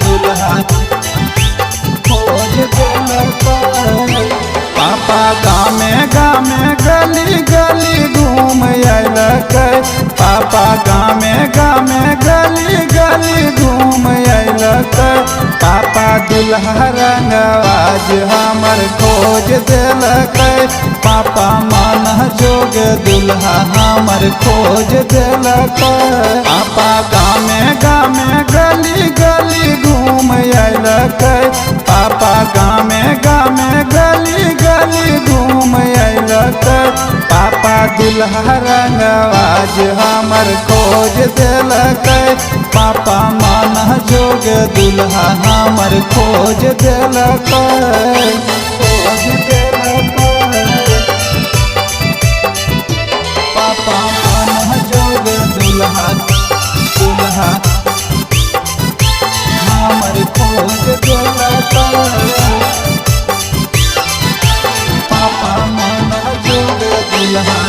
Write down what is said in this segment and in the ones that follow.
दुल्हा खोज देलक। पापा गामे गामे गली गली घूम अयलक। पापा गामे गामे गली गली घूम अयलक। पापा दुल्हा रंगवाज हमर खोज देलक। पापा मन जोग दुल्हा हमर खोज देलक। पापा गामे गामे गली गली घूम अयलक। पापा गामे गामे गली गली घूम अयलक। पापा दुल्हा रंगवाज हमर खोज देलक। पापा मन जोग दुल्हा हमर खोज देलक। खोज देलक। पापा मन जोग दुल्हा हमर खोज देलक। पापा मन जोग दुल्हा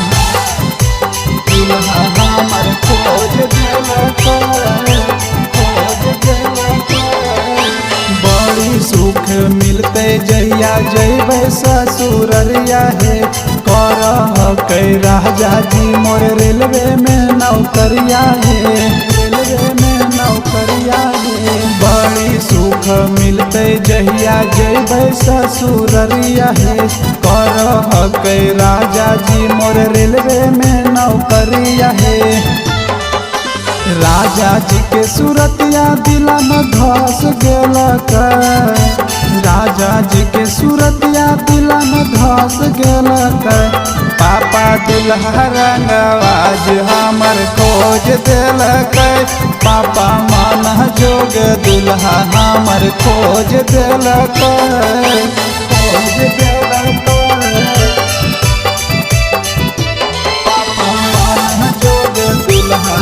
हमर खोज देलक। खोज देलक। बड़ी सुख मिलते जहिया जैबै ससुररिया हे। करहकै राजा जी मोर रेलवे में नौकरिया हे। रेलवे में नौकरिया हे। बड़ी सुख मिलते जहिया जैबै ससुररिया हे। करहकै राजा जी मोर रेलवे में नौकरिया हे। राजा जी के सूरतिया दिला में धस गेलक। राजा जी के सूरतिया दिला में धस गेलक। पापा दुल्हा रंगवाज हमर खोज देलक। पापा मन जोग दुल्हा हमर खोज देलक। खोज देलक। पापा मन जोग दुल्हा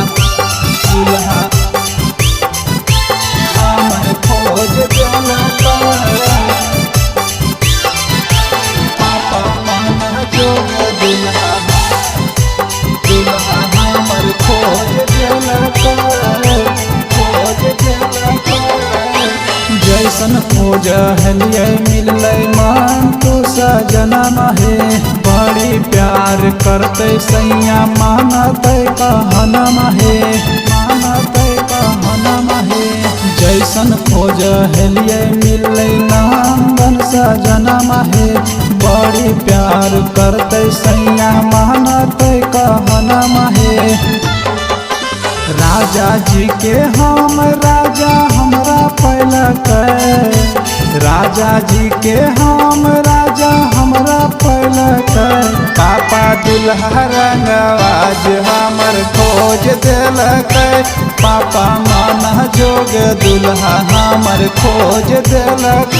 हमर खोज देलक। पापा मन जोग दुल्हा हमर खोज देलक। खोज देलक। जैसन खोज हलियै मिललै मन तो सजनमा हे। बड़ी प्यार करते सैया मानते कहनमा हे। मानते कहनमा हे। जैसन खोज हलियै मिललै नंदन सजनमा हे। बड़ी प्यार करते सैया मानते कहनमा हे। राजा जी के हम राजा हमरा पैलक। राजा जी के हम राजा हमरा पैलक। पापा दुल्हा रंगवाज हमर खोज देलक। पापा मन जोग दुल्हा हमर खोज देलक।